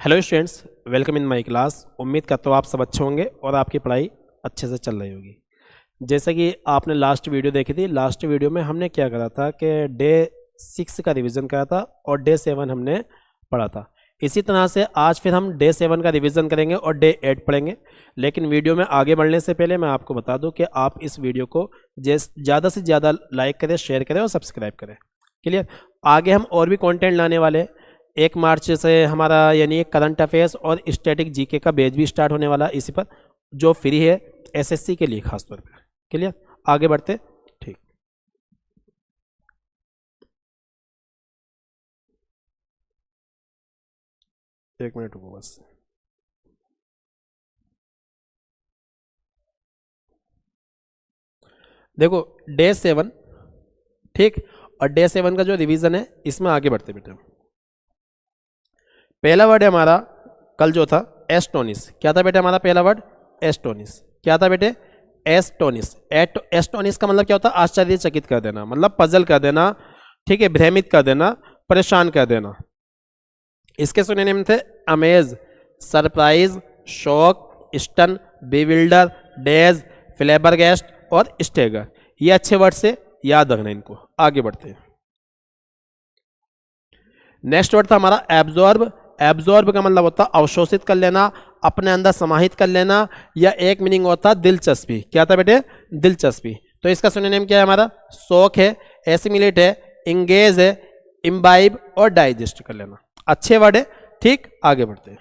Hello students, welcome in my class. उम्मीद करता हूँ आप सब अच्छे होंगे और आपकी पढ़ाई अच्छे से चल रही होगी। जैसे कि आपने लास्ट वीडियो देखी थी, लास्ट वीडियो में हमने क्या करा था कि डे 6 का रिवीजन करा था और डे 7 हमने पढ़ा था। इसी तरह से आज फिर हम डे 7 का रिवीजन करेंगे और डे 8 पढ़ेंगे। लेकिन वीडियो में आगे बढ़ने से पहले मैं आपको बता दूं कि आप इस वीडियो को ज़्यादा से ज़्यादा लाइक करें, शेयर करें और सब्सक्राइब करें। क्लियर। आगे हम और भी कंटेंट लाने वाले हैं। 1 मार्च से हमारा यानी करंट अफेयर्स और स्टैटिक जीके का बैच भी स्टार्ट होने वाला है इसी पर, जो फ्री है एसएससी के लिए खास तौर पर। क्लियर। आगे बढ़ते। ठीक, एक मिनट रुको बस। देखो डे 7, ठीक, और डे 7 का जो रिवीजन है इसमें आगे बढ़ते बेटे। पहला वर्ड है हमारा कल जो था एस्टोनिस। क्या था बेटे हमारा पहला वर्ड? एस्टोनिस। क्या था बेटे? एस्टोनिस। एस्टोनिस का मतलब क्या होता है? आश्चर्यचकित कर देना, मतलब पजल कर देना, ठीक है, भ्रमित कर देना, परेशान कर देना। इसके सिनोनिम थे amaze, surprise, shock, stun, bewilder, daze, flabbergast और स्टेगर। ये अच्छे वर्ड से याद रखना इनको। आगे बढ़ते हैं। नेक्स्ट वर्ड था हमारा एब्जॉर्ब। एब्जॉर्ब का मतलब होता है अवशोषित कर लेना, अपने अंदर समाहित कर लेना, या एक मीनिंग होता है दिलचस्पी। क्या था बेटे? दिलचस्पी। तो इसका सिनोनिम क्या है हमारा? शौक है, एसिमिलेट है, इंगेज है, इम्बाइब और डाइजेस्ट कर लेना। अच्छे वर्ड है, ठीक। आगे बढ़ते हैं।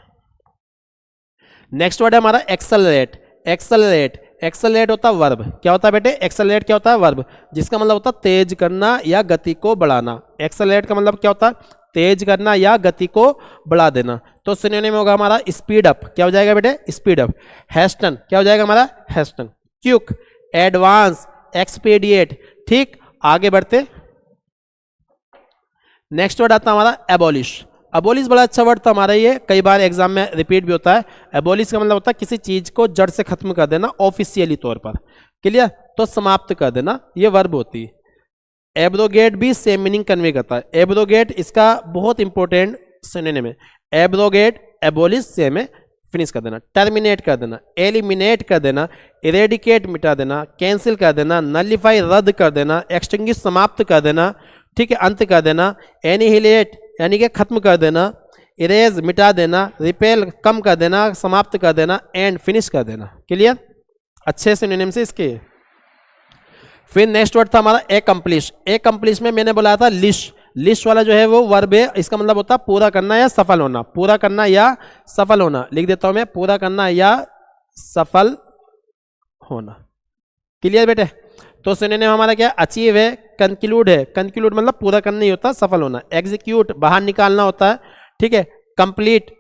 नेक्स्ट वर्ड है हमारा एक्सेलरेट। एक्सेलरेट, एक्सेलरेट होता है वर्ब। क्या होता है बेटे? एक्सेलरेट क्या होता है? वर्ब, जिसका मतलब होता है तेज करना या गति को बढ़ाना। एक्सेलरेट का मतलब क्या होता है? तेज करना या गति को बढ़ा देना। तो सिनोनिम होगा हमारा स्पीड अप। क्या हो जाएगा बेटे? Speed up. हेस्टन, क्या हो जाएगा हमारा? हेस्टन। Quick, advance, expedite. ठीक, आगे बढ़ते। नेक्स्ट वर्ड आता है हमारा एबॉलिश। एबॉलिश बड़ा अच्छा वर्ड था हमारा, ये कई बार एग्जाम में रिपीट भी होता है। एबॉलिश का मतलब होता है किसी चीज को जड़ से खत्म कर देना, ऑफिशियली तौर पर। क्लियर। तो समाप्त कर देना, ये वर्ब होती है। एब्रोगेट भी सेम मीनिंग कन्वे करता है। एब्रोगेट इसका बहुत इंपॉर्टेंट सिनोनिम है। एब्रोगेट, एबॉलिश सेम है, फिनिश कर देना, टर्मिनेट कर देना, एलिमिनेट कर देना, इरेडिकेट मिटा देना, कैंसिल कर देना, नलिफाई रद्द कर देना, एक्सटिंग्विश समाप्त कर देना, ठीक है, अंत कर देना, एनिहिलेट यानी कि खत्म कर देना, इरेज मिटा देना, रिपेल कम कर देना, समाप्त कर देना, एंड फिनिश कर देना। क्लियर। अच्छे सिनोनिम से इसके। फिर नेक्स्ट वर्ड था हमारा एकम्प्लिश। एकम्प्लिश में मैंने बोला था लिश। लिश वाला जो है वो वर्ब है, इसका मतलब होता है पूरा करना या सफल होना। पूरा करना या सफल होना, लिख देता हूं मैं, पूरा करना या सफल होना। क्लियर बेटे। तो सिनोनिम हमारा क्या है? अचीव है, कंक्लूड है। कंक्लूड मतलब पूरा करना ही होता है, सफल होना। एग्जीक्यूट बाहर निकालना होता है, ठीक है। कंप्लीट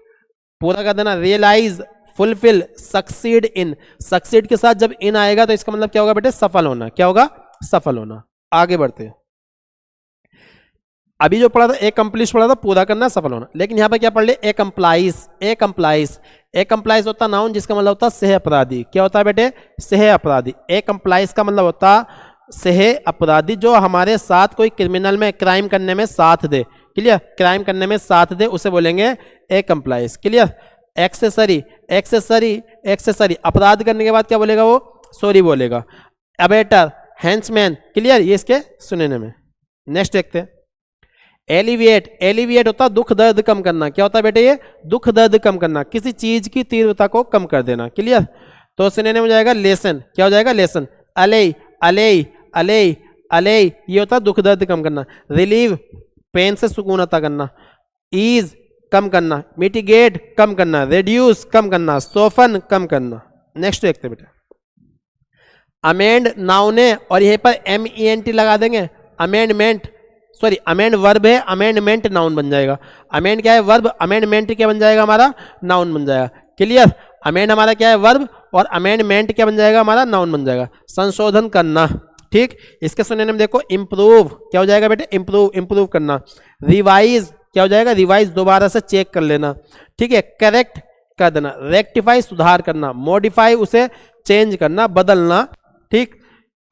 पूरा कर देना। Realise, fulfil, succeed in. Succeed के साथ जब इन आएगा तो इसका मतलब क्या होगा बेटे? सफल होना। क्या होगा? सफल होना। आगे बढ़ते हैं। अभी जो पढ़ा था एकम्प्लिश पढ़ा था, पूरा करना, सफल होना। लेकिन यहां पर क्या पढ़ ले? एकम्प्लाइज। एकम्प्लाइज, एकम्प्लाइज होता नाउन, जिसका मतलब होता सह अपराधी। क्या होता है बेटे? सह अपराधी। एकम्प्लाइज का मतलब होता सह अपराधी, जो हमारे साथ कोई क्रिमिनल में, क्राइम करने में साथ दे। क्लियर। क्राइम करने में साथ दे उसे बोलेंगे एकम्प्लाइज। क्लियर। एक्सेसरी, एक्सेसरी, एक्सेसरी, अपराध करने के बाद क्या बोलेगा वो? सॉरी बोलेगा। अबेटर, हैंड्समैन। क्लियर। ये इसके सिनोनिम है। नेक्स्ट देखते हैं। एलिविएट, एलिविएट होता दुख दर्द कम करना। क्या होता है बेटे? ये दुख दर्द कम करना, किसी चीज की तीव्रता को कम कर देना। क्लियर। तो सिनोनिम हो जाएगा लेसन। क्या हो जाएगा? लेसन। अले, अले, अले, अले, ये होता है दुख दर्द कम करना। रिलीव, पेन से सुकून अता करना। ईज, कम करना। मिटिगेट, कम करना। रिड्यूस, कम करना। सोफन, कम करना। नेक्स्ट देखते बेटा। अमेंड नाउन है और यहीं पर MENT लगा देंगे। अमेंडमेंट, सॉरी, अमेंड वर्ब है, अमेंडमेंट नाउन बन जाएगा। अमेंड क्या है? वर्ब। अमेंडमेंट क्या बन जाएगा? हमारा नाउन बन जाएगा। क्लियर। अमेंड हमारा क्या है? वर्ब, और अमेंडमेंट क्या बन जाएगा? हमारा नाउन बन जाएगा। संशोधन करना। ठीक। इसके सिनोनिम देखो, इंप्रूव। क्या हो जाएगा बेटे? इंप्रूव, इंप्रूव करना। रिवाइज, क्या हो जाएगा? रिवाइज, दोबारा से चेक कर लेना। ठीक है। करेक्ट कर देना। रेक्टिफाई, सुधार करना। मॉडिफाई, उसे चेंज करना, बदलना। ठीक।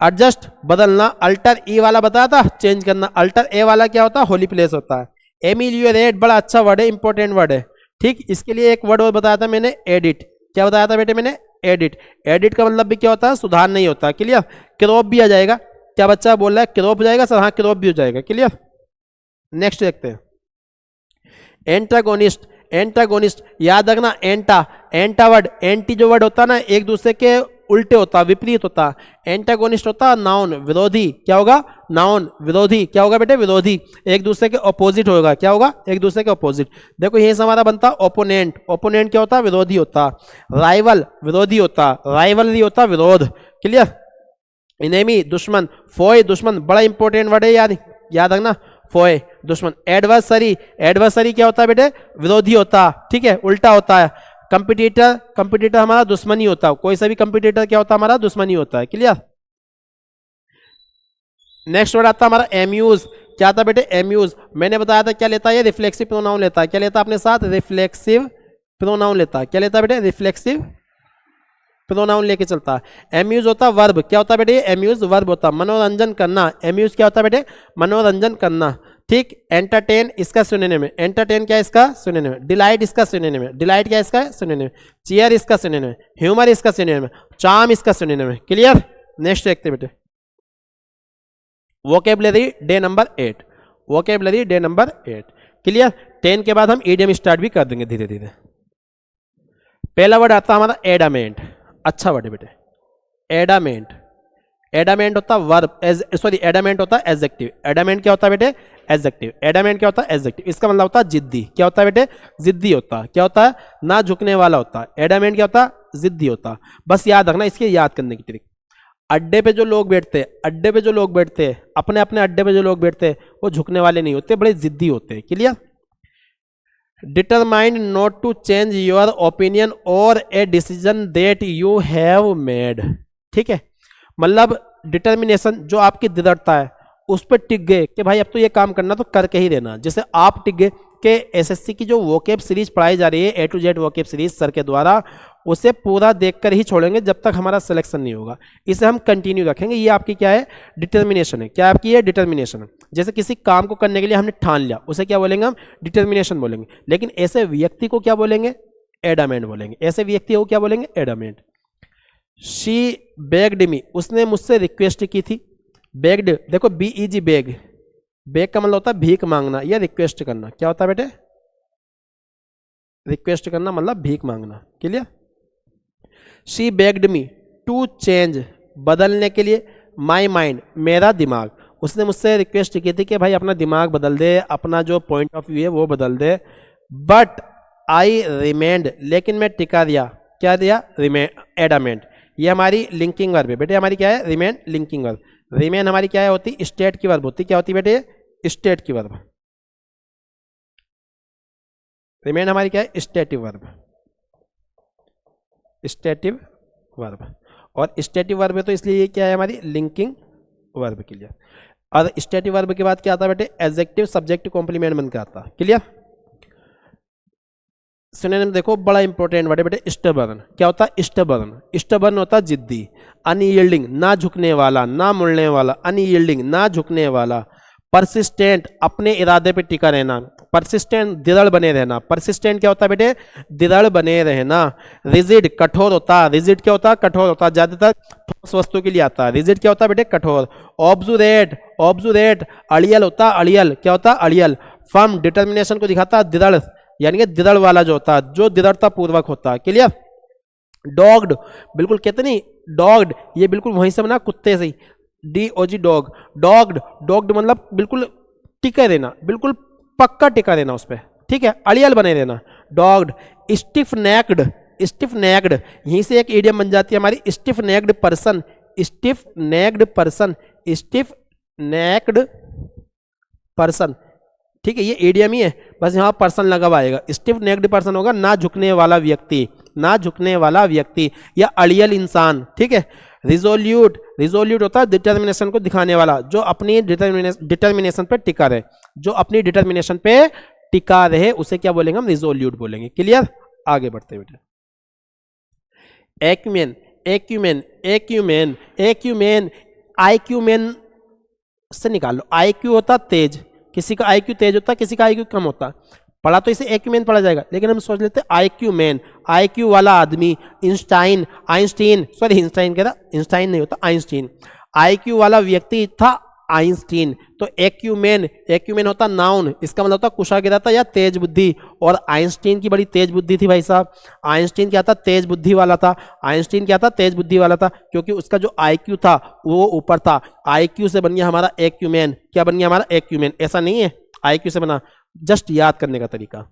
एडजस्ट, बदलना। अल्टर, ई वाला बताया था, चेंज करना। अल्टर ए वाला क्या होता है? होली प्लेस होता है। एमिलियोरेट बड़ा अच्छा वर्ड है, इंपॉर्टेंट वर्ड है। ठीक, इसके लिए एक वर्ड और बताया था मैंने, एडिट। क्या बताया था बेटे मैंने? एडिट। एडिट का मतलब भी क्या होता है? सुधार नहीं होता। क्लियर? क्रॉप भी आ जाएगा। क्या बच्चा बोल रहा है क्रॉप हो जाएगा सर? हाँ, क्रॉप भी हो जाएगा। क्लियर? नेक्स्ट देखते हैं, एंटागोनिस्ट। एंटागोनिस्ट याद रखना, एंटा वर्ड, एंटी जो वर्ड होता है ना, एक दूसरे के उल्टे होता, विपरीत होता। एंटागोनिस्ट होता नाउन, विरोधी। क्या होगा? नाउन, विरोधी। क्या होगा बेटे? विरोधी। एक दूसरे के ऑपोजिट होगा। क्या होगा? एक दूसरे के ऑपोजिट। देखो यही से हमारा बनता ओपोनेंट। ओपोनेंट क्या होता? विरोधी होता। राइवल, विरोधी होता। राइवलरी होता विरोध। क्लियर? इनेमी, दुश्मन। फोए, दुश्मन। बड़ा इंपॉर्टेंट वर्ड है यार, याद रखना, फोए, दुश्मन। एडवर्सरी, एडवर्सरी क्या होता है बेटे? विरोधी होता। ठीक है, उल्टा होता है। कंपटीटर, कंपटीटर हमारा दुश्मनी होता है। कोई सा भी कंपटीटर क्या होता है? हमारा दुश्मनी होता है। क्लियर? नेक्स्ट वर्ड आता है हमारा एम्यूज। क्या आता है बेटे? एम्यूज। मैंने बताया था क्या लेता है ये? रिफ्लेक्सिव प्रोनाउन लेता है। क्या लेता है अपने साथ? रिफ्लेक्सिव प्रोनाउन लेता है। क्या लेता है बेटे? रिफ्लेक्सिव प्रोनाउन लेके चलता है। एम्यूज होता वर्ब। क्या होता है बेटे? एम्यूज वर्ब होता, मनोरंजन करना। एम्यूज क्या होता है बेटे? मनोरंजन करना। ठीक। एंटरटेन इसका सिनोनिम है। एंटरटेन क्या है इसका? सिनोनिम है। डिलाइट इसका सिनोनिम है। डिलाइट क्या है इसका? सिनोनिम है। चीयर इसका सिनोनिम है। ह्यूमर इसका सिनोनिम है। चार्म इसका सिनोनिम है। क्लियर? नेक्स्ट देखते बेटे, vocabulary day number 8। Vocabulary day number 8। Clear? 10 के बाद हम ईडियम स्टार्ट भी कर देंगे धीरे धीरे। पहला वर्ड आता है हमारा एडामेंट। अच्छा वर्ड है बेटे, एडामेंट। एडामेंट होता वर्ब, सॉरी एडामेंट होता है एडजेक्टिव। एडामेंट क्या होता है बेटे? एडजेक्टिव। एडामेंट क्या होता है? एडजेक्टिव। इसका मतलब होता है जिद्दी। क्या होता है बेटे? जिद्दी होता है। क्या होता है? ना झुकने वाला होता है। एडामेंट क्या होता है? जिद्दी होता है। बस याद रखना, इसके याद करने की ट्रिक, अड्डे पे जो लोग बैठते हैं, अड्डे पे जो लोग बैठते हैं, अपने अपने अड्डे पे जो लोग बैठते हैं, वो झुकने वाले नहीं होते, बड़े जिद्दी होते हैं। Clear? Determined not to change your opinion और a decision that you have made. ठीक है, मतलब डिटर्मिनेशन, जो आपकी दृढ़ता है, उस पर टिक गए कि भाई अब तो ये काम करना तो करके ही देना। जैसे आप टिक गए कि एसएससी की जो वोकेब सीरीज पढ़ाई जा रही है, A to Z vocab series sir के द्वारा, उसे पूरा देखकर ही छोड़ेंगे जब तक हमारा सिलेक्शन नहीं होगा। इसे हम कंटिन्यू रखेंगे। ये आपकी क्या है? डिटर्मिनेशन है। क्या आपकी है? डिटर्मिनेशन है। जैसे किसी काम को करने के लिए हमने ठान लिया, उसे क्या बोलेंगे हम? डिटर्मिनेशन बोलेंगे। लेकिन ऐसे व्यक्ति को क्या बोलेंगे? एडामेंट बोलेंगे। ऐसे व्यक्ति को क्या बोलेंगे? एडामेंट। शी बेग्ड मी, उसने मुझसे रिक्वेस्ट की थी। बेग्ड, देखो BEG बेग, बेग का मतलब होता है भीख मांगना या रिक्वेस्ट करना। क्या होता है बेटे? रिक्वेस्ट करना मतलब भीख मांगना। Clear? She begged me to change, बदलने के लिए, माई माइंड, मेरा दिमाग। उसने मुझसे रिक्वेस्ट की थी कि भाई अपना दिमाग बदल दे, अपना जो पॉइंट ऑफ व्यू है वो बदल दे। बट आई रिमेंड, लेकिन मैं टिका दिया। क्या दिया? Remain, adamant. ये हमारी लिंकिंग वर्ब है बेटे। हमारी क्या है? Remain linking verb. रिमेन हमारी क्या है होती? स्टेट की वर्ब होती। क्या होती बेटे? स्टेट की वर्ब। रिमेन हमारी क्या है? Stative verb. Stative verb. और स्टेटिव वर्ब है तो इसलिए ये क्या है? हमारी लिंकिंग वर्ब। क्लियर? और स्टेटिव वर्ब के बाद क्या आता है बेटे? एडजेक्टिव सब्जेक्ट कॉम्प्लीमेंट बनकर आता है। क्लियर? सिनोनिम देखो, बड़ा इंपॉर्टेंट वर्ड है बेटे, स्टबर्न। क्या होता है? स्टबर्न। स्टबर्न होता है जिद्दी। अनयील्डिंग, ना झुकने वाला, ना मुड़ने वाला। अनयील्डिंग, ना झुकने वाला। परसिस्टेंट, अपने इरादे पे टिका रहना। परसिस्टेंट, दृढ़ बने रहना। परसिस्टेंट क्या होता है बेटे? दृढ़ बने रहना। रिजिड, कठोर होता है। रिजिड क्या होता है? कठोर होता है। ज्यादातर ठोस वस्तु के लिए आता है। रिजिड क्या होता है बेटे? कठोर। ऑब्जुरेट, ऑब्जुरेट, अड़ियल होता है। अड़ियल क्या होता है? अड़ियल। फर्म, डिटर्मिनेशन को दिखाता है, दृढ़, यानी कि दृढ़ वाला जो होता है, जो दृढ़ता पूर्वक होता है। क्लियर? डॉग्ड, बिल्कुल कहते नहीं डॉग्ड, ये बिल्कुल वहीं से बना, कुत्ते से ही। DOG dog. डॉग्ड, डॉग्ड मतलब बिल्कुल टिका रहना, बिल्कुल पक्का टिका रहना उस पर। ठीक है? अड़ियल बने रहना। Dogged. Stiff necked, stiff necked, यहीं से एक इडियम बन जाती है हमारी, stiff necked person. Stiff necked person, stiff necked person. ठीक है? ये इडियम ही है, बस यहाँ पर्सन लगा हुआ आएगा। स्टिफ नेक्ड पर्सन होगा ना झुकने वाला व्यक्ति, ना झुकने वाला व्यक्ति या अड़ियल इंसान। ठीक है? रिजोल्यूट, रिजोल्यूट होता है डिटर्मिनेशन को दिखाने वाला, जो अपनी डिटर्मिनेशन पे टिका रहे, जो अपनी डिटर्मिनेशन पे टिका रहे, उसे क्या बोलेंगे हम? रिजोल्यूट बोलेंगे। क्लियर? आगे बढ़ते बेटे। एक्यूमेन, एक्यूमेन, एक्यूमेन, एक्यूमेन, आईक्यूमेन से निकाल लो। IQ होता तेज, किसी का IQ तेज होता है, किसी का IQ कम होता है। पढ़ा तो इसे एक्यूमेन पढ़ा जाएगा, लेकिन हम सोच लेते हैं आईक्यू मैन, आईक्यू वाला आदमी, इंस्टाइन, आइंस्टीन, सॉरी इंस्टाइन कह रहा, इंस्टाइन नहीं होता आइंस्टीन, आईक्यू वाला व्यक्ति था आइंस्टीन। तो एक्यूमेन, एक्यूमेन होता नाउन, इसका मतलब होता कुशाग्र था या तेज बुद्धि, और आइंस्टीन की बड़ी तेज बुद्धि थी भाई साहब। आइंस्टीन क्या था, तेज बुद्धि वाला था। आइंस्टीन क्या था, तेज बुद्धि वाला था, क्योंकि उसका जो आईक्यू था वो ऊपर था। आईक्यू से बन गया हमारा एक्यूमेन। क्या बन गया हमारा, एक्यूमेन। ऐसा नहीं है आईक्यू से बना, जस्ट याद करने का तरीका।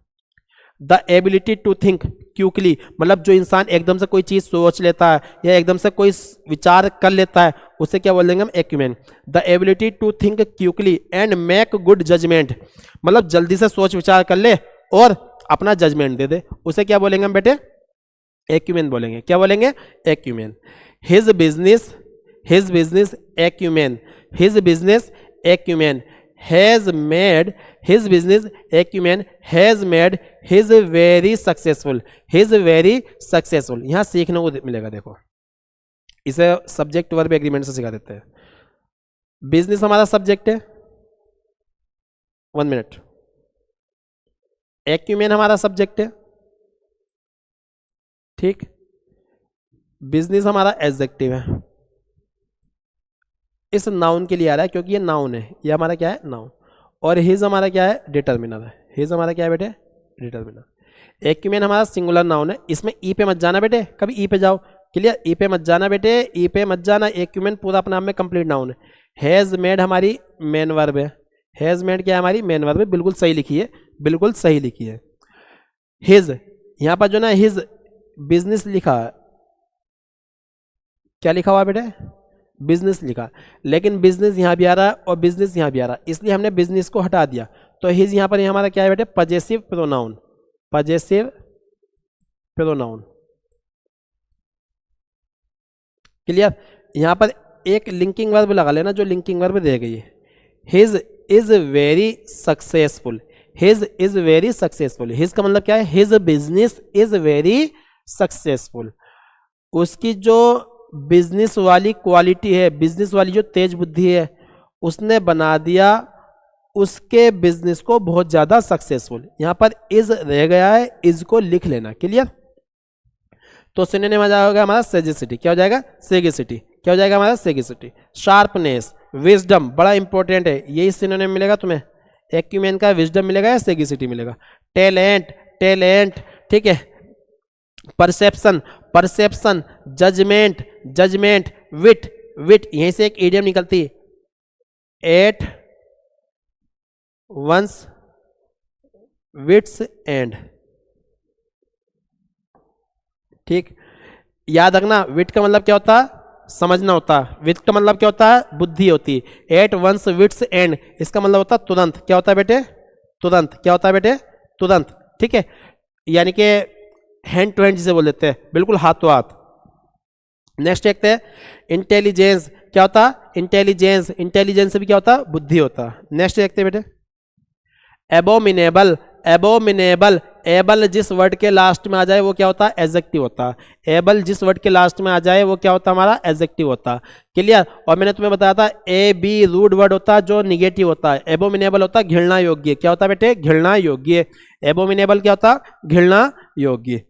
The ability to think quickly, मतलब जो इंसान एकदम से कोई चीज सोच लेता है या एकदम से कोई विचार कर लेता है, उसे क्या बोलेंगे हम, acumen. The ability to think quickly and make good judgement, मतलब जल्दी से सोच विचार कर ले और अपना जजमेंट दे दे, उसे क्या बोलेंगे हम बेटे, एक्यूमेन बोलेंगे। क्या बोलेंगे, acumen. His business acumen, his business acumen has made his business acumen has made his very successful, his very successful। यहां सीखने को मिलेगा, देखो इसे सब्जेक्ट वर्ब एग्रीमेंट से सिखा देते हैं। बिजनेस हमारा सब्जेक्ट है, 1 मिनट। एक्यूमेन हमारा सब्जेक्ट है, ठीक। बिजनेस हमारा एडजेक्टिव है, इस नाउन के लिए आ रहा है क्योंकि ये नाउन है, ये हमारा क्या है, नाउन। और हिज हमारा क्या है, डिटर्मिनर है। हिज हमारा क्या है बेटे, डिटर्मिनर। एक्यूमेन हमारा सिंगुलर नाउन है, इसमें ई पे मत जाना बेटे, कभी ई पे जाओ, क्लियर, ई पे मत जाना बेटे, ई पे मत जाना। एक्यूमेन पूरा अपने आप में कंप्लीट नाउन है। हैज मेड हमारी मेन वर्ब है, हैज मेड क्या है, हमारी मेन वर्ब है, बिल्कुल सही लिखी है, बिल्कुल सही लिखी है। हिज, यहां पर जो ना हिज बिजनेस लिखा है, क्या लिखा हुआ बेटे, बिजनेस लिखा, लेकिन बिजनेस यहां भी आ रहा है और बिजनेस यहां भी आ रहा है, इसलिए हमने बिजनेस को हटा दिया। तो हिज यहां पर हमारा क्या है बेटे, possessive pronoun, possessive pronoun, clear. यहां पर एक लिंकिंग वर्ब लगा लेना, जो लिंकिंग वर्ब दे गई है। His is very successful, his is very successful, his का मतलब क्या है, his business is very successful. उसकी जो बिजनेस वाली क्वालिटी है, बिजनेस वाली जो तेज बुद्धि है, उसने बना दिया उसके बिजनेस को बहुत ज्यादा सक्सेसफुल। यहां पर इज रह गया है, इज को लिख लेना, क्लियर। तो सिनोनिम आ जाएगा हमारा सेजिसिटी, क्या हो जाएगा, सेगिसिटी, क्या हो जाएगा हमारा, सेगिसिटी। शार्पनेस, विजडम, बड़ा इंपॉर्टेंट है, यही सिनोनिम मिलेगा तुम्हें, एक्यूमेन का विजडम मिलेगा या सेगिसिटी मिलेगा। टैलेंट, टैलेंट, ठीक है। परसेप्शन, परसेप्शन, जजमेंट, जजमेंट, विट, विट, यहीं से एक इडियम निकलती है, एट वंस विट्स एंड, ठीक। याद रखना, विट का मतलब क्या होता है, समझना होता है। विट का मतलब क्या होता है, बुद्धि होती है। एट वंस विट्स एंड, इसका मतलब होता है तुरंत। क्या होता है बेटे, तुरंत। क्या होता है बेटे, तुरंत, ठीक है। यानी कि हैंड टू हैंड जिसे बोल देते हैं, बिल्कुल हाथों हाथ। नेक्स्ट देखते हैं इंटेलिजेंस, क्या होता है, इंटेलिजेंस, इंटेलिजेंस भी क्या होता है, बुद्धि होता है। नेक्स्ट देखते हैं बेटे एबोमिनेबल, एबोमिनेबल, एबल जिस वर्ड के लास्ट में आ जाए वो क्या होता है, एडजेक्टिव होता है। एबल जिस वर्ड के लास्ट में आ जाए वो क्या होता है, हमारा एडजेक्टिव होता है, क्लियर। और मैंने तुम्हें बताया था ए बी रूड वर्ड होता है जो निगेटिव होता है। एबोमिनेबल होता है घृणा योग्य, क्या होता है बेटे, घृणा योग्य। एबोमिनेबल क्या होता है, घृणा योग्य।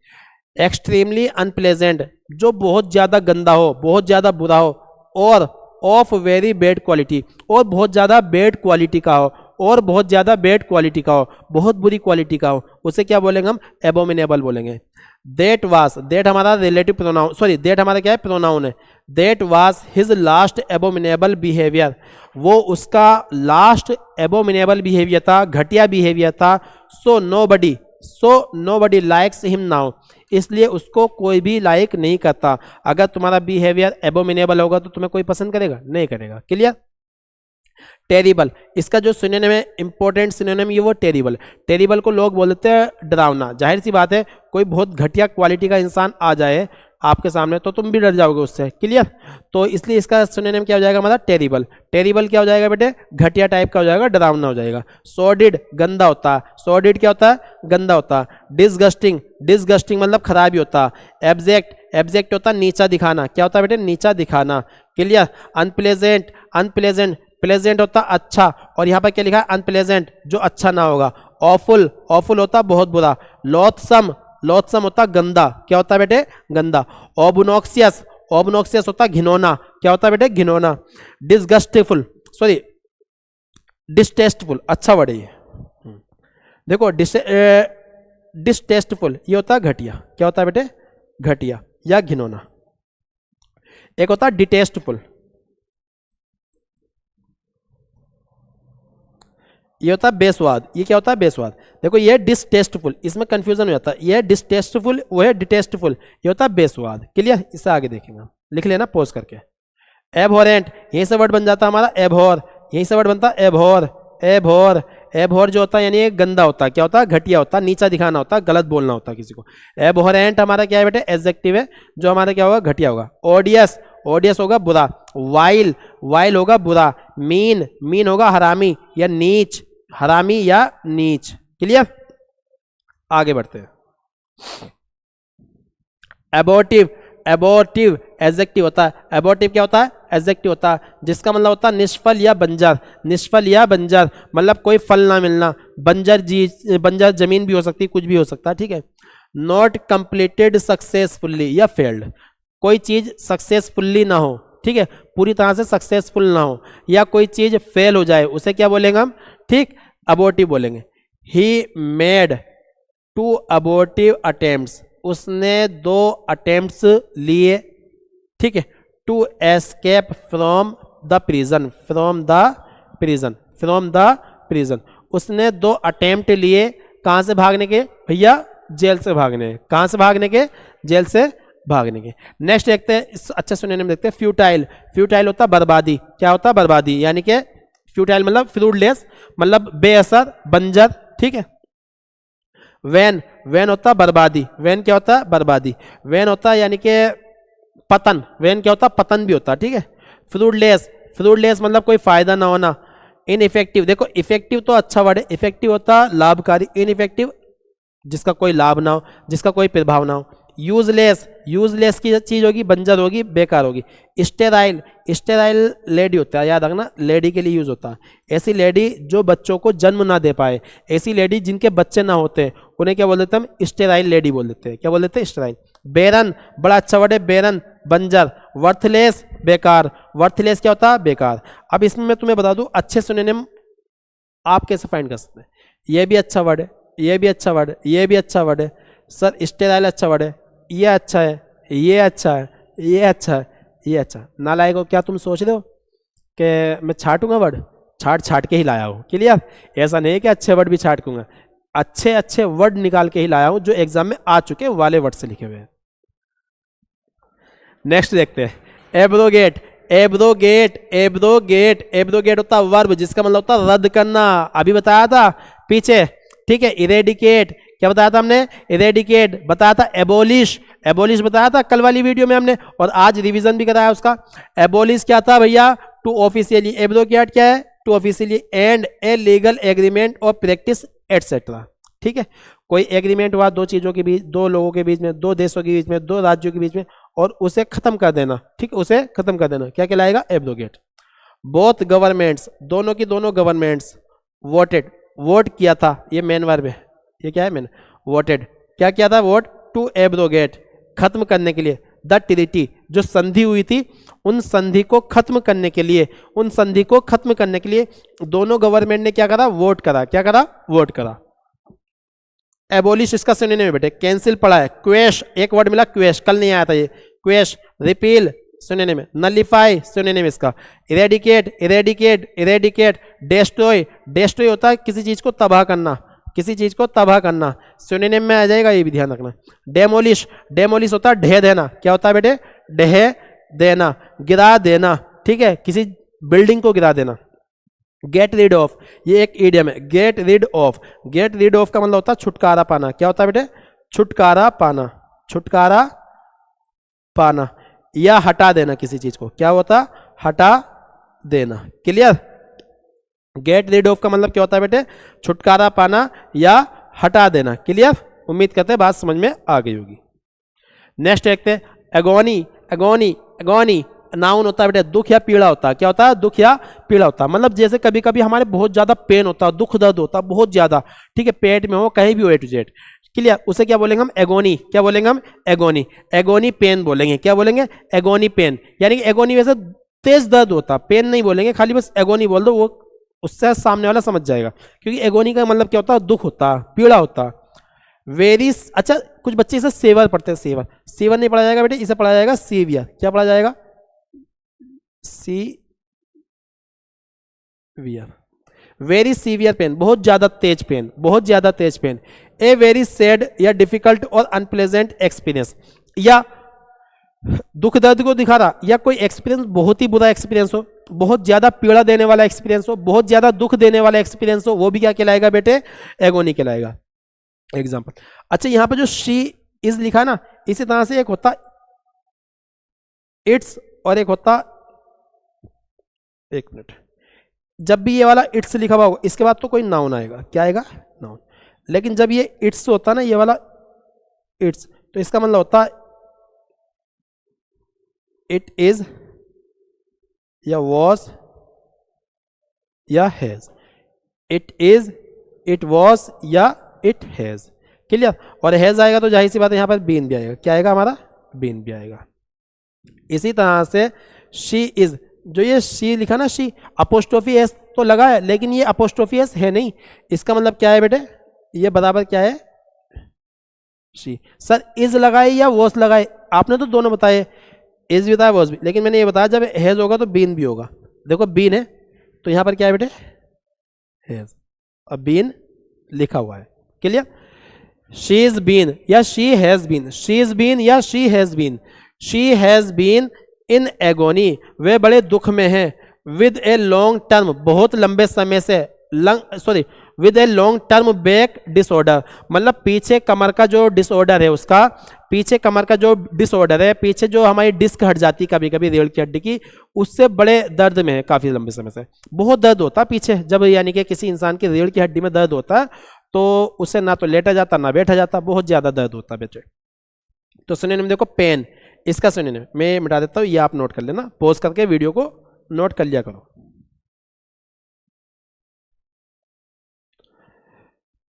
एक्सट्रीमली अनप्लेजेंट, जो बहुत ज्यादा गंदा हो, बहुत ज्यादा बुरा हो, और ऑफ वेरी बैड क्वालिटी, और बहुत ज्यादा बैड क्वालिटी का हो, और बहुत ज्यादा बैड क्वालिटी का हो, बहुत बुरी क्वालिटी का हो, उसे क्या बोलेंगे हम, एबोमिनेबल बोलेंगे। देट वाज, देट हमारा रिलेटिव प्रोनाउन, सॉरी देट हमारा क्या है, प्रोनाउन है। That was his last abominable behaviour, वो उसका लास्ट एबोमिनेबल बिहेवियर था, घटिया बिहेवियर था। So nobody likes him now, इसलिए उसको कोई भी लाइक नहीं करता। अगर तुम्हारा बिहेवियर एबोमिनेबल होगा तो तुम्हें कोई पसंद करेगा, नहीं करेगा, क्लियर। टेरिबल, इसका जो सिनोनिम है, इंपॉर्टेंट सिनोनिम, ये वो टेरिबल। टेरिबल को लोग बोलते हैं डरावना। जाहिर सी बात है, कोई बहुत घटिया क्वालिटी का इंसान आ जाए आपके सामने तो तुम भी डर जाओगे उससे, क्लियर। तो इसलिए इसका सिनोनिम क्या हो जाएगा हमारा, टेरिबल। टेरिबल क्या हो जाएगा बेटे, घटिया टाइप का हो जाएगा, डरावना हो जाएगा। सॉर्डिड, गंदा होता है। सॉर्डिड क्या होता है, गंदा होता है। डिसगस्टिंग, डिसगस्टिंग मतलब खराबी होता है। एब्जेक्ट, एब्जेक्ट होता है नीचा दिखाना, क्या होता है बेटे, नीचा दिखाना, क्लियर। अनप्लेजेंट, अनप्लेजेंट, प्लेजेंट होता अच्छा, और यहाँ पर क्या लिखा है, अनप्लेजेंट, जो अच्छा ना होगा। ऑफुल, ऑफुल होता बहुत बुरा। लॉथसम, लॉथसम होता गंदा, क्या होता है बेटे, गंदा। ऑबनॉक्सियस, ऑबनॉक्सियस होता घिनौना, क्या होता है बेटे, घिनौना। डिसगस्टफुल, सॉरी डिस्टेस्टफुल, अच्छा वर्ड है ये। देखो डिस्टेस्टफुल ये होता है घटिया, क्या होता है बेटे, घटिया या घिनौना। एक होता है डिटेस्टफुल, ये होता है बेस्वाद, ये क्या होता है, बेस्वाद। देखो ये डिसटेस्टफुल, इसमें कंफ्यूजन हो जाता है, ये डिसटेस्टफुल वो है डिटेस्टफुल, ये होता है बेस्वाद। क्लियर, इससे आगे देखेंगे, लिख लेना पॉज करके। एबहॉरेंट, यहीं से वर्ड बन जाता है हमारा एबहॉर, यहीं से वर्ड बनता है एबहॉर, एबहॉर। एबहॉर जो होता है यानी एक गंदा होता है, क्या होता है, घटिया होता है, नीचा दिखाना होता है, गलत बोलना होता है किसी को। एबहॉरेंट हमारा क्या है बेटे, एडजेक्टिव है, जो हमारा क्या होगा, घटिया होगा। ओडियस, ओडियस होगा बुरा। वाइल, वाइल होगा बुरा। मीन, मीन होगा हरामी या नीच, हरामी या नीच। क्लियर, आगे बढ़ते हैं। एबॉर्टिव, एबॉर्टिव एडजेक्टिव होता है। एबॉर्टिव क्या होता है, एडजेक्टिव होता है, जिसका मतलब होता है निष्फल या बंजर, निष्फल या बंजर, मतलब कोई फल ना मिलना। बंजर जी, बंजर जमीन भी हो सकती है, कुछ भी हो सकता है, ठीक है। नॉट कंप्लीटेड सक्सेसफुली या फेल्ड, कोई चीज सक्सेसफुली ना हो, ठीक है, पूरी तरह से सक्सेसफुल ना हो, या कोई चीज फेल हो जाए, उसे क्या बोलेंगे हम, ठीक, अबॉर्टिव बोलेंगे। ही मेड 2 अबॉर्टिव अटेम्प्ट्स, उसने 2 अटेम्प्ट्स लिए, ठीक है, to escape from the prison, from the prison, from the prison. उसने 2 अटेम्प्ट लिए, कहां से भागने के भैया, जेल से भागने। कहां से भागने के, जेल से भागने के। नेक्स्ट देखते हैं, अच्छे सुनने में देखते हैं। फ्यूटाइल, फ्यूटाइल होता बर्बादी, क्या होता बर्बादी, यानी कि फ्यूटाइल मतलब फ्रूटलेस, मतलब बेअसर, बंजर, ठीक है। वैन, वैन होता बर्बादी, वैन क्या होता है, बर्बादी। वैन होता यानी कि पतन, वैन क्या होता, पतन भी होता, ठीक है। फ्रूटलेस, फ्रूटलेस मतलब कोई फायदा ना होना। इनइफेक्टिव, देखो इफेक्टिव तो अच्छा वर्ड है, इफेक्टिव होता लाभकारी, इनइफेक्टिव जिसका कोई लाभ ना हो, जिसका कोई प्रभाव ना हो। यूजलेस, यूजलेस की चीज होगी, बंजर होगी, बेकार होगी। स्टेराइल, स्टेराइल लेडी होता है, याद रखना, लेडी के लिए यूज होता है। ऐसी लेडी जो बच्चों को जन्म ना दे पाए, ऐसी लेडी जिनके बच्चे ना होते, उन्हें क्या बोल देते हैं हम, स्टेराइल लेडी बोल देते हैं, क्या बोल देते हैं, स्टेराइल। बेरन, बड़ा अच्छा वर्ड है, बेरन, बंजर। वर्थलेस, बेकार, वर्थलेस क्या होता है, बेकार। अब इसमें मैं तुम्हें बता दूं, अच्छे सिनोनिम आप कैसे फाइंड कर सकते हैं। ये भी अच्छा वर्ड है, ये भी अच्छा वर्ड है, ये भी अच्छा वर्ड है, सर स्टेराइल अच्छा वर्ड है, ये अच्छा है, ये अच्छा है, ये अच्छा है, ये अच्छा। नालायक हो क्या तुम सोच रहे हो कि मैं छाटूंगा वर्ड, छाट छाट के ही लाया हूँ। क्लियर, ऐसा नहीं है कि अच्छे वर्ड भी छाटूंगा, अच्छे अच्छे वर्ड निकाल के ही लाया हूँ जो एग्जाम में आ चुके वाले वर्ड से लिखे हुए हैं। नेक्स्ट देखते हैं, एब्रोगेट, एब्रोगेट, एब्रोगेट, एब्रोगेट होता वर्ब, जिसका मतलब होता रद्द करना, अभी बताया था पीछे, ठीक है। इरेडिकेट, क्या बताया था हमने, इरेडिकेट बताया था। एबोलिश, एबोलिश बताया था कल वाली वीडियो में हमने, और आज रिवीजन भी कराया उसका। एबोलिश क्या था भैया, टू ऑफिशियली, एब्रोगेट क्या है, to officially end a legal agreement और प्रैक्टिस एटसेट्रा, ठीक है। कोई एग्रीमेंट हुआ दो चीजों के बीच, दो लोगों के बीच में, दो देशों के बीच में, दो राज्यों के बीच में, और उसे खत्म कर देना, ठीक, उसे खत्म कर देना, क्या कहलाएगा, एब्रोगेट। बोथ गवर्नमेंट्स, दोनों की दोनों गवर्नमेंट्स, वोटेड, वोट किया था, ये मेन वर्ब है, ये क्या है, मेन, वोटेड, क्या किया था, वोट, टू एब्रोगेट, खत्म करने के लिए। द ट्रीटी, जो संधि हुई थी, उन संधि को खत्म करने के लिए, उन संधि को खत्म करने के लिए दोनों गवर्नमेंट ने क्या करा, वोट करा, क्या करा, वोट करा। एबोलिश इसका सिनोनिम है बेटे, कैंसिल पढ़ा है। क्वेश, एक वर्ड मिला क्वेश, कल नहीं आया था ये, क्वेश। रिपील सिनोनिम है। नलिफाई सिनोनिम इसका। Eradicate, eradicate, eradicate. Destroy, destroy होता है किसी चीज को तबाह करना, किसी चीज को तबाह करना, सिनोनिम में आ जाएगा, ये भी ध्यान रखना। डेमोलिश, डेमोलिश होता है ढह देना, क्या होता है बेटे, ढह देना, गिरा देना, ठीक है, किसी बिल्डिंग को गिरा देना। गेट रीड ऑफ, ये एक ईडियम है, get rid of. Get rid of का मतलब होता है छुटकारा पाना, क्या होता है बेटे, छुटकारा पाना, छुटकारा पाना, या हटा देना किसी चीज को, क्या होता, हटा देना। क्लियर, गेट रीड ऑफ का मतलब क्या होता है बेटे, छुटकारा पाना या हटा देना। क्लियर, उम्मीद करते हैं बात समझ में आ गई होगी। नेक्स्ट देखते हैं, एगोनी, एगोनी, एगोनी, नाउन होता है बेटे दुख या पीड़ा होता है। क्या होता है? दुख या पीड़ा होता है। मतलब जैसे कभी कभी हमारे बहुत ज्यादा पेन होता है, दुख दर्द होता है बहुत ज्यादा, ठीक है, पेट में हो कहीं भी हो, ए टू जेड, क्लियर, उसे क्या बोलेंगे हम? एगोनी। क्या बोलेंगे हम? एगोनी। एगोनी पेन बोलेंगे। क्या बोलेंगे? Agony pain. यानी कि एगोनी वैसे तेज दर्द होता, पेन नहीं बोलेंगे, खाली बस एगोनी बोल दो, वो उससे सामने वाला समझ जाएगा, क्योंकि एगोनी का मतलब क्या होता है? दुख होता, पीड़ा होता। वेरी, अच्छा कुछ बच्चे इसे सेवर पढ़ते हैं, सेवर। सेवर नहीं पढ़ा जाएगा बेटे, इसे पढ़ा जाएगा सीवियर। क्या पढ़ा जाएगा? सीवियर। वेरी सीवियर पेन, बहुत ज्यादा तेज पेन, बहुत ज्यादा तेज पेन। ए वेरी सैड या डिफिकल्ट और अनप्लेजेंट एक्सपीरियंस, या दुख दर्द को दिखा रहा, या कोई एक्सपीरियंस बहुत ही बुरा एक्सपीरियंस हो, बहुत ज्यादा पीड़ा देने वाला एक्सपीरियंस हो, बहुत ज्यादा दुख देने वाला एक्सपीरियंस हो, वो भी क्या कहलाएगा बेटे? एगोनी कहलाएगा। एग्जाम्पल, अच्छा यहां पर जो शी इज लिखा ना, इसी तरह से एक होता इट्स और एक होता, एक मिनट, जब भी ये वाला इट्स लिखा हुआ होगा इसके बाद तो कोई नाउन आएगा। क्या आएगा? नाउन। लेकिन जब ये इट्स होता ना, ये वाला इट्स, तो इसका मतलब होता इट इज या वॉज या has. It is, it was या इट हैज, क्लियर। और हैज आएगा तो जाहिर सी बात है यहां पर बीन भी आएगा। क्या आएगा हमारा? बीन भी आएगा। इसी तरह से शी इज, जो ये शी लिखा ना, शी अपोस्ट्रोफी एस तो लगा है, लेकिन ये अपोस्ट्रोफी एस है नहीं। इसका मतलब क्या है बेटे? ये बराबर क्या है? शी। सर इज लगाए या वॉस लगाए? आपने तो दोनों बताए, इज भी बताया वॉस भी, लेकिन मैंने ये बताया जब हैज होगा तो बीन भी होगा। देखो बीन है तो यहां पर क्या है बेटे? हैज, और बीन लिखा हुआ है, क्लियर। शी इज बीन या she has been, she is been या she has been. She has been in agony, वे बड़े दुख में हैं। विद ए लॉन्ग टर्म, बहुत लंबे समय से, with a long term back disorder, मतलब पीछे कमर का जो डिसऑर्डर है उसका, पीछे कमर का जो डिसऑर्डर है, पीछे जो हमारी डिस्क हट जाती है कभी कभी रीढ़ की हड्डी की, उससे बड़े दर्द में है, काफी लंबे समय से बहुत दर्द होता है पीछे। जब यानी कि किसी इंसान की रीढ़ की हड्डी में दर्द होता है तो उससे ना तो लेटा जाता ना बैठा जाता, बहुत ज्यादा दर्द होता है बेटे। तो सिनोनिम देखो पेन, इसका सिनोनिम मैं मिटा देता हूं, ये आप नोट कर लेना, पॉज करके वीडियो को नोट कर लिया करो।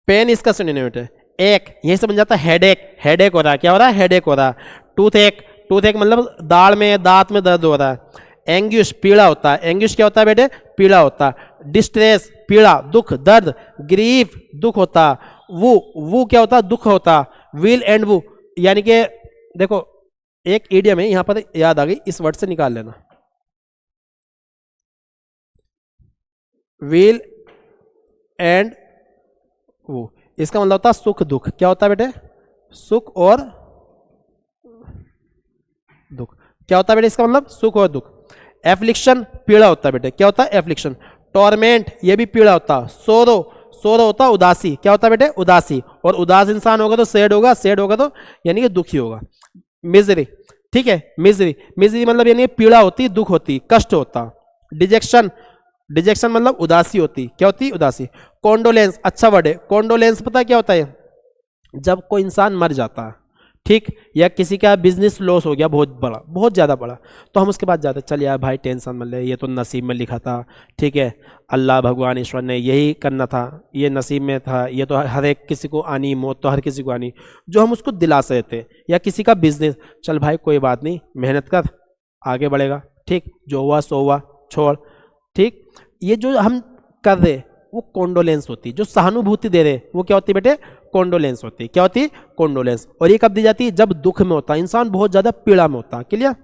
पेन इसका सिनोनिम है। एक, यही से बन जाता है हेडेक, हेडेक हो रहा है। क्या हो रहा है? हेडेक हो रहा है। टूथ एक, टूथ एक मतलब दाढ़ में, दांत में दर्द हो रहा है। एंग्यूश, पीड़ा होता है। एंग्यूश क्या होता है बेटे? पीड़ा होता है। डिस्ट्रेस, पीड़ा, दुख, दर्द। ग्रीफ, दुख होता। वो क्या होता है? दुख होता। विल एंड वो, यानी कि देखो एक इडियम है यहां पर याद आ गई, इस वर्ड से निकाल लेना, विल एंड वो, इसका मतलब होता है सुख दुख। क्या होता है बेटे? सुख और दुख। क्या होता है बेटे? इसका मतलब सुख और दुख। एफ्लिक्शन, पीड़ा होता है बेटे। क्या होता है? एफ्लिक्शन। टॉर्मेंट, ये भी पीड़ा होता। सोरो, सोरो होता है उदासी। क्या होता है बेटे? उदासी। और उदास इंसान होगा तो सैड होगा, सैड होगा तो यानी कि दुखी होगा। मिजरी, ठीक है, मिजरी, मिजरी मतलब यानी पीड़ा होती, दुख होती, कष्ट होता। डिजेक्शन, डिजेक्शन मतलब उदासी होती। क्या होती? उदासी। कॉन्डोलेंस, अच्छा वर्ड है। कॉन्डोलेंस पता क्या होता है? जब कोई इंसान मर जाता है, ठीक, या किसी का बिजनेस लॉस हो गया बहुत बड़ा, बहुत ज़्यादा बड़ा, तो हम उसके बाद जाते चल यार भाई टेंशन मत ले, ये तो नसीब में लिखा था, ठीक है, अल्लाह भगवान ईश्वर ने यही करना था, ये नसीब में था, ये तो हर एक किसी को आनी, मौत तो हर किसी को आनी, जो हम उसको दिलासे देते। या किसी का बिजनेस, चल भाई कोई बात नहीं, मेहनत कर, आगे बढ़ेगा, ठीक, जो हुआ सो हुआ, छोड़, ठीक। ये जो हम कर रहे वो कॉन्डोलेंस होती, जो सहानुभूति दे रहे वो क्या होती बेटे? कॉन्डोलेंस होती। क्या होती? कॉन्डोलेंस। और ये कब दी जाती है? जब दुख में होता है इंसान, बहुत ज्यादा पीड़ा में होता है, क्लियर।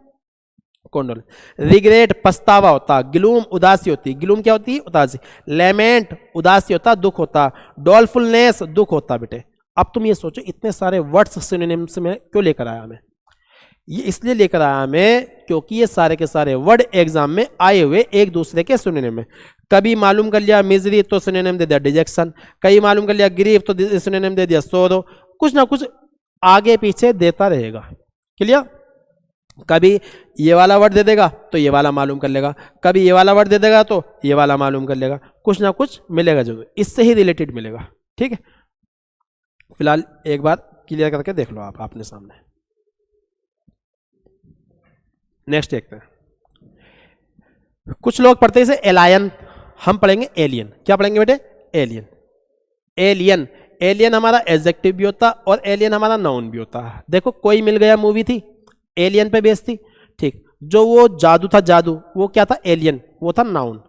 कॉन्डोलेंस। रिग्रेट, पछतावा होता। ग्लूम, उदासी होती। ग्लूम क्या होती? उदासी। लेमेंट, उदासी होता, दुख होता। डॉलफुलनेस, दुख होता बेटे। अब तुम ये सोचो इतने सारे वर्ड्स सिनोनिम्स में क्यों लेकर आया मैं? ये इसलिए लेकर आया मैं क्योंकि ये सारे के सारे वर्ड एग्जाम में आए हुए एक दूसरे के सिनोनिम में। कभी मालूम कर लिया मिजरी तो सिनोनिम दे दिया डिजेक्शन, कहीं मालूम कर लिया ग्रीफ तो सिनोनिम दे दिया सोरो, कुछ ना कुछ आगे पीछे देता रहेगा, क्लियर। कभी ये वाला वर्ड दे देगा तो ये वाला मालूम कर लेगा, कभी ये वाला वर्ड दे देगा तो ये वाला मालूम कर लेगा, कुछ ना कुछ मिलेगा जरूर, इससे ही रिलेटेड मिलेगा, ठीक है। फिलहाल एक बार क्लियर करके देख लो आप अपने सामने। नेक्स्ट देखते हैं। कुछ लोग पढ़ते हैं इसे एलायन, हम पढ़ेंगे एलियन। क्या पढ़ेंगे बेटे? एलियन। एलियन, एलियन हमारा एडजेक्टिव भी होता और एलियन हमारा नाउन भी होता है। देखो कोई मिल गया मूवी थी, एलियन पे बेस्ड थी, ठीक। जो वो जादू था, जादू, वो क्या था? एलियन, वो था नाउन।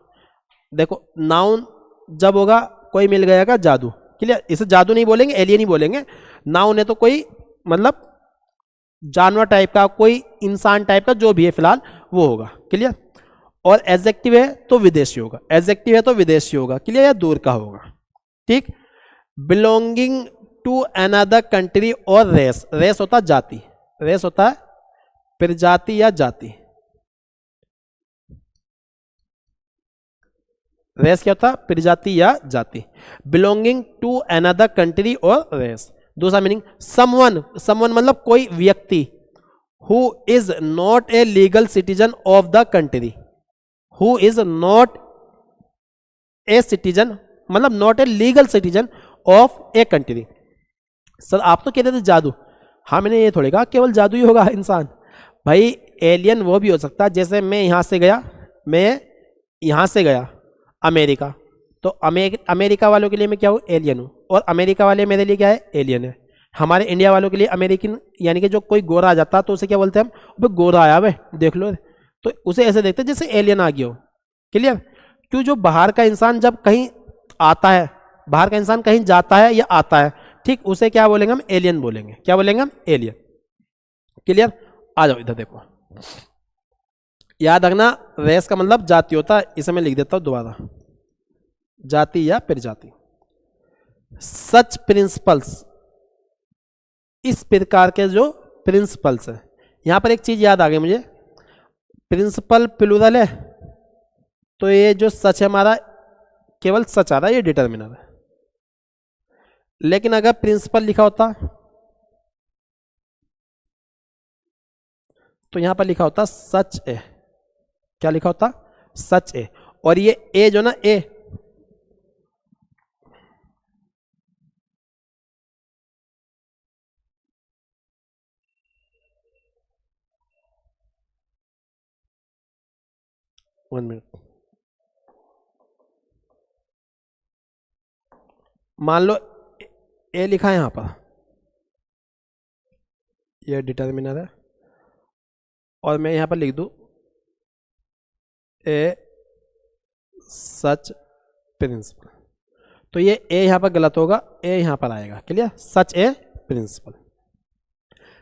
देखो नाउन जब होगा कोई मिल गया का जादू, क्लियर, इसे जादू नहीं बोलेंगे, एलियन ही बोलेंगे। नाउन है तो कोई मतलब जानवर टाइप का, कोई इंसान टाइप का, जो भी है फिलहाल वो होगा, क्लियर। और एडजेक्टिव है तो विदेशी होगा, एडजेक्टिव है तो विदेशी होगा, क्लियर, या दूर का होगा, ठीक। बिलोंगिंग टू अनदर कंट्री और रेस, रेस होता जाति, रेस होता है प्रजाति या जाति। रेस क्या होता है? प्रजाति या जाति। बिलोंगिंग टू अनदर कंट्री और रेस। दूसरा मीनिंग समवन, समवन मतलब कोई व्यक्ति, who is not a legal citizen of the country, who is not a citizen मतलब not a legal citizen of a country. Sir आप तो कह रहे थे जादू, हाँ मैंने ये थोड़ी कहा केवल जादू ही होगा इंसान, भाई एलियन वो भी हो सकता है। जैसे मैं यहाँ से गया, मैं यहाँ से गया अमेरिका, तो अमेरिका वालों के लिए मैं क्या हूँ? एलियन हूँ, और अमेरिका वाले मेरे लिए क्या है? एलियन है। हमारे इंडिया वालों के लिए अमेरिकन, यानी कि जो कोई गोरा आ जाता तो उसे क्या बोलते हैं हम? भाई गोरा आया भाई देख लो, तो उसे ऐसे देखते हैं जैसे एलियन आ गया हो, क्लियर। क्यों? जो बाहर का इंसान जब कहीं आता है, बाहर का इंसान कहीं जाता है या आता है, ठीक, उसे क्या बोलेंगे हम? एलियन बोलेंगे। क्या बोलेंगे हम? Alien, clear. आ जाओ इधर देखो, याद रखना रेस का मतलब जाति होता है, इसे मैं लिख देता हूं दोबारा, जाति या प्रजाति। सच प्रिंसिपल्स, इस प्रकार के जो प्रिंसिपल्स है, यहां पर एक चीज याद आ गई मुझे, प्रिंसिपल प्लूरल है तो ये जो सच है हमारा केवल सच आ रहा है, ये डिटर्मिनर है। लेकिन अगर प्रिंसिपल लिखा होता तो यहां पर लिखा होता सच है। क्या लिखा होता? सच है। और ये ए जो ना, ए, वन मिनट, मान लो ए लिखा है यहां पर, ये डिटर्मिनर है, और मैं यहां पर लिख दूं ए सच प्रिंसिपल, तो ये ए यहां पर गलत होगा, ए यहां पर आएगा, clear. Such a principle,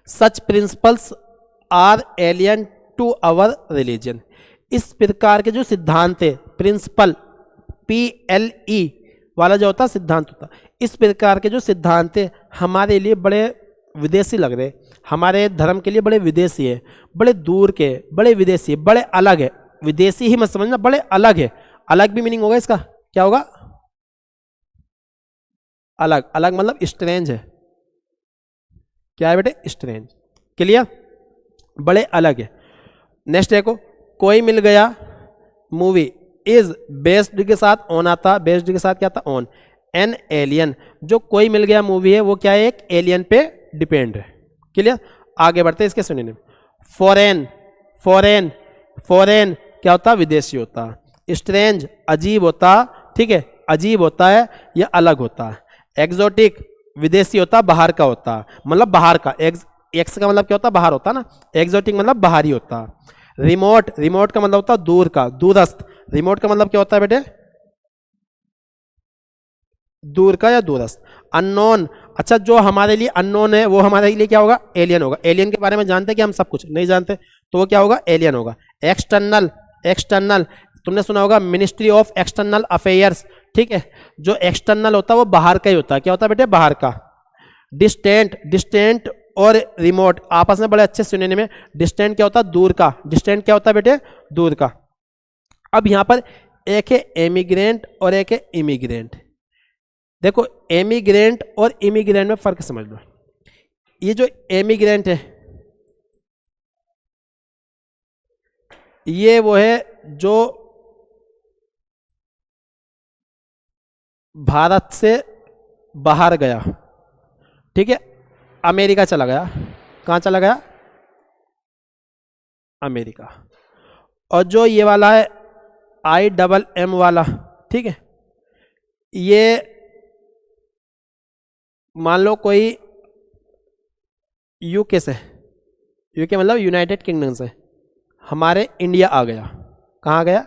such principles are alien to our religion. इस प्रकार के जो सिद्धांत है, प्रिंसिपल PLE वाला जो होता सिद्धांत होता, इस प्रकार के जो सिद्धांत है हमारे लिए बड़े विदेशी लग रहे, हमारे धर्म के लिए बड़े विदेशी है, बड़े दूर के, बड़े विदेशी है, बड़े अलग है। विदेशी ही मत समझना, बड़े अलग है। अलग भी मीनिंग होगा इसका, क्या होगा? अलग, अलग मतलब स्ट्रेंज है। क्या है बेटे? स्ट्रेंज, क्लियर, बड़े अलग है। नेक्स्ट देखो, कोई मिल गया मूवी इज बेस्ड के साथ ऑन आता, बेस्ड के साथ क्या आता? On an alien. जो कोई मिल गया मूवी है वो क्या है? एक एलियन पे डिपेंड है, क्लियर। आगे बढ़ते हैं इसके सिनोनिम। फॉरेन, फॉरेन, फॉरेन क्या होता? विदेशी होता। स्ट्रेंज अजीब होता, ठीक है, अजीब होता है या अलग होता है। एक्सोटिक विदेशी होता, बाहर का होता, मतलब बाहर का। एक्स का मतलब क्या होता? बाहर होता ना। एक्सोटिक मतलब बाहरी होता। रिमोट, रिमोट का मतलब होता दूर का, दूरस्थ। रिमोट का मतलब क्या होता है बेटे? दूर का या दूरस्थ। अननोन, अच्छा जो हमारे लिए अननोन है वो हमारे लिए क्या होगा? एलियन होगा। एलियन के बारे में जानते हैं कि हम सब कुछ नहीं जानते, तो वो क्या होगा? एलियन होगा। एक्सटर्नल, एक्सटर्नल तुमने सुना होगा मिनिस्ट्री ऑफ एक्सटर्नल अफेयर्स, ठीक है। जो एक्सटर्नल होता है वो बाहर का ही होता है। क्या होता है बेटे? बाहर का। डिस्टेंट, डिस्टेंट और रिमोट आपस में बड़े अच्छे सिनोनिम में। डिस्टेंट क्या होता है? दूर का। डिस्टेंट क्या होता है बेटे? दूर का। अब यहां पर एक है एमिग्रेंट और एक है इमिग्रेंट। देखो एमिग्रेंट और इमिग्रेंट में फर्क समझ लो। ये जो एमिग्रेंट है ये वो है जो भारत से बाहर गया, ठीक है, अमेरिका चला गया। कहां चला गया? अमेरिका। और जो ये वाला है IMM वाला, ठीक है, ये मान लो कोई यूके से, यूके मतलब यूनाइटेड किंगडम से हमारे इंडिया आ गया। कहाँ आ गया?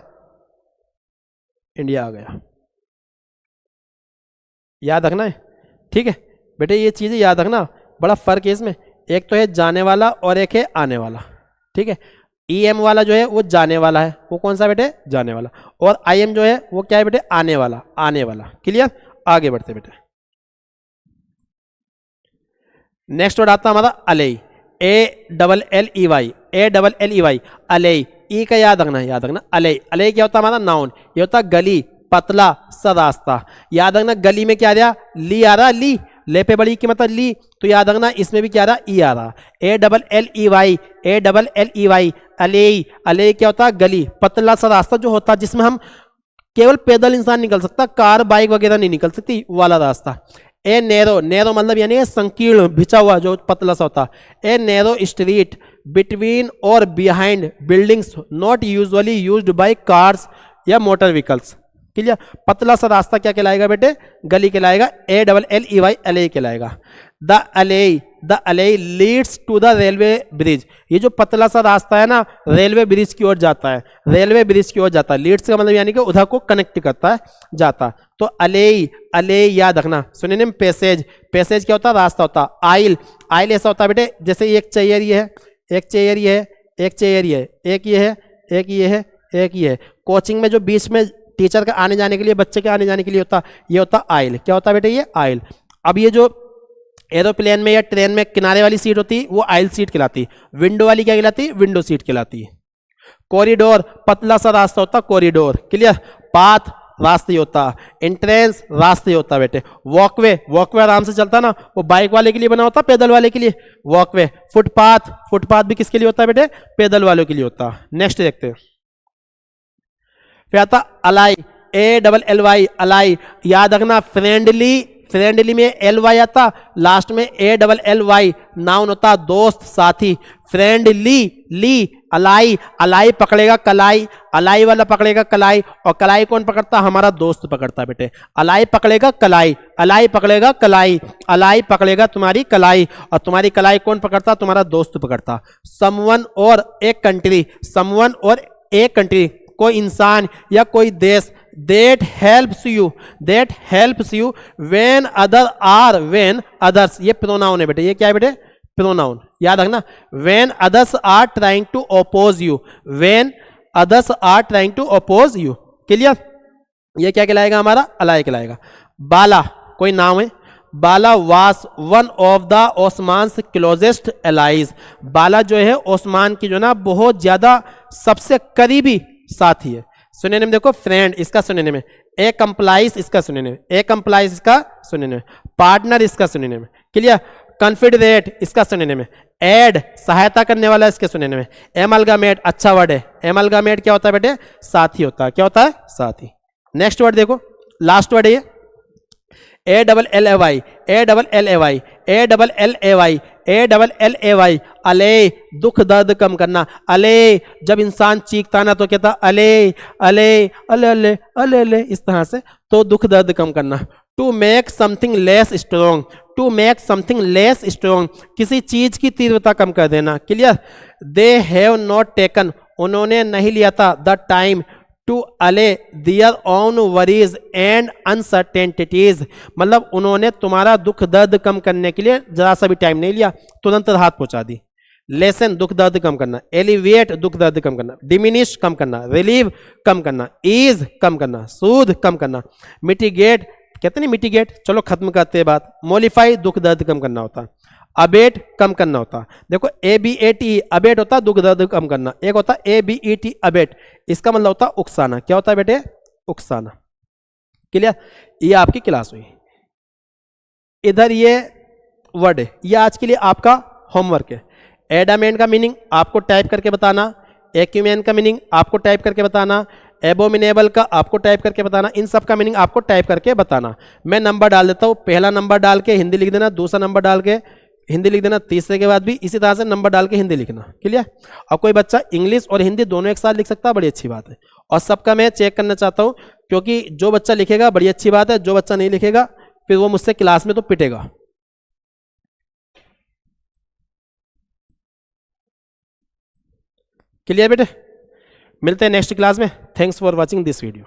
इंडिया आ गया। याद रखना है, ठीक है बेटे, ये चीज़ें याद रखना, बड़ा फर्क है इसमें। एक तो है जाने वाला और एक है आने वाला, ठीक है। EM वाला जो है वो जाने वाला है, वो कौन सा बेटे? जाने वाला। और IM जो है वो क्या है बेटे? आने वाला, आने वाला। क्लियर? आगे बढ़ते बेटे। नेक्स्ट वर्ड आता हमारा अलेई, ALLEY, ALLEY, अलेई। ई का याद रखना है, याद रखना अलेई। अलेई क्या होता है? हमारा नाउन। ये होता है गली, पतला सा रास्ता। याद रखना गली में क्या आ रहा? ली आ रहा, ली, ले पे बड़ी की मतलब ली, तो याद रखना इसमें भी क्या आ रहा? ई आ रहा। ALLEY, ALLEY, अलेई। अलेई क्या होता है? गली, पतला सा रास्ता जो होता है जिसमें हम केवल पैदल इंसान निकल सकता, कार बाइक वगैरह नहीं निकल सकती, वाला रास्ता। ए नैरो, नैरो मतलब यानी संकीर्ण, भिचा हुआ, जो पतला सा होता। ए नैरो स्ट्रीट बिटवीन और behind buildings not usually used by cars या मोटर व्हीकल्स। क्लियर? पतला सा रास्ता क्या कहलाएगा बेटे? गली कहलाएगा। ALLEY, अलेई कहलाएगा। The alley leads to the railway bridge. ये जो पतला सा रास्ता है ना, रेलवे ब्रिज की ओर जाता है, रेलवे ब्रिज की ओर जाता है। लीड्स का मतलब यानी कि उधर को कनेक्ट करता है, जाता। तो अलेई, अलेई याद रखना। सिनोनिम पैसेज, पैसेज क्या होता है? रास्ता होता। आइल, आइल ऐसा होता है बेटे जैसे एक चेयर ये है, एक चेयर ये है, एक चेयर ये है, एक ये है, एक ये है, एक ये है। कोचिंग में जो बीच में टीचर का आने जाने के लिए, बच्चे के आने जाने के लिए होता, ये होता आइल। क्या होता है बेटे? ये आइल। अब ये जो एरोप्लेन में या ट्रेन में किनारे वाली सीट होती है वो आइल सीट कहलाती। विंडो वाली क्या कहलाती? विंडो सीट कहलाती है। कॉरिडोर, पतला सा रास्ता होता, कॉरिडोर। क्लियर? पाथ, रास्ते होता। एंट्रेंस, रास्ते होता बेटे। वॉकवे, वॉकवे आराम से चलता ना, वो बाइक वाले के लिए बना होता, पैदल वाले के लिए वॉकवे। फुटपाथ, फुटपाथ भी किसके लिए होता है बेटे? पैदल वालों के लिए होता। नेक्स्ट देखते हैं। फिर आता अलाई, ALLY, अलाई। याद रखना फ्रेंडली, फ्रेंडली में LY आता, लास्ट में ALLY, नाउन होता दोस्त, साथी। फ्रेंडली, ली, अलाई, अलाई पकड़ेगा कलाई, अलाई वाला पकड़ेगा कलाई, और कलाई कौन पकड़ता? हमारा दोस्त पकड़ता बेटे। अलाई पकड़ेगा कलाई, अलाई पकड़ेगा कलाई, अलाई पकड़ेगा तुम्हारी कलाई, और तुम्हारी कलाई कौन पकड़ता? तुम्हारा दोस्त पकड़ता। समवन और एक कंट्री, समवन और एक कंट्री, कोई इंसान या कोई देश। that helps you when other are, when others, ये प्रोनाउन है बेटे। ये क्या है बेटे? प्रोनाउन। याद रखना, when others are trying to oppose you, when others are trying to oppose you। Clear? ये क्या कहलाएगा? हमारा अलाई कहलाएगा। बाला कोई नाम है, Bala was one of the Osman's closest allies. Bala जो है ओस्मान की जो ना बहुत ज्यादा सबसे करीबी साथी है। सिनोनिम देखो, फ्रेंड इसका सिनोनिम है, ए कंप्लाइज इसका सिनोनिम है, ए कंप्लाइज इसका सिनोनिम है, पार्टनर इसका सिनोनिम है। क्लियर? कॉन्फिडरेट इसका सिनोनिम है, एड सहायता करने वाला इसके सिनोनिम है। एमलगामेट अच्छा वर्ड है, एमलगामेट क्या होता है बेटे? साथी होता है। क्या होता है? साथी। नेक्स्ट वर्ड देखो, लास्ट वर्ड है ये ALLAY, ALLAY, ALLAY, ALLAY, अले, दुख दर्द कम करना। अले, जब इंसान चीखता ना तो कहता अले अले अले अले अले अले, इस तरह से, तो दुख दर्द कम करना। To make something less strong, to make something less strong, किसी चीज की तीव्रता कम कर देना। Clear? They have not taken, उन्होंने नहीं लिया था, the time to allay their own worries and uncertainties, मतलब उन्होंने तुम्हारा दुख दर्द कम करने के लिए जरा सा भी टाइम नहीं लिया, तुरंत राहत पहुंचा दी। लेसन दुख दर्द कम करना, एलिविएट दुख दर्द कम करना, डिमिनिश कम करना, रिलीव कम करना, ईज कम करना, सूद कम करना, मिटिगेट कहते नहीं मिटिगेट, चलो खत्म करते हैं बात। मोलिफाई दुख दर्द कम करना होता, अबेट कम करना होता। देखो ABAT अबेट होता दुख दर्द कम करना, एक होता ABET अबेट, इसका मतलब होता उकसाना। क्या होता है बेटे? उकसाना। क्लियर? ये आपकी क्लास हुई। इधर ये वर्ड है, ये आज के लिए आपका होमवर्क है। एडामेंट का मीनिंग आपको टाइप करके बताना, एक्यूमेन का मीनिंग आपको टाइप करके बताना, एबोमिनेबल का आपको टाइप करके बताना, इन सब का मीनिंग आपको टाइप करके बताना। मैं नंबर डाल देता हूँ, पहला नंबर डाल के हिंदी लिख देना, दूसरा नंबर डाल के हिंदी लिख देना, तीसरे के बाद भी इसी तरह से नंबर डाल के हिंदी लिखना। क्लियर? और कोई बच्चा इंग्लिश और हिंदी दोनों एक साथ लिख सकता है, बड़ी अच्छी बात है। और सबका मैं चेक करना चाहता हूँ, क्योंकि जो बच्चा लिखेगा बड़ी अच्छी बात है, जो बच्चा नहीं लिखेगा फिर वो मुझसे क्लास में तो पिटेगा। क्लियर बेटे? मिलते हैं नेक्स्ट क्लास में। Thanks for watching this video.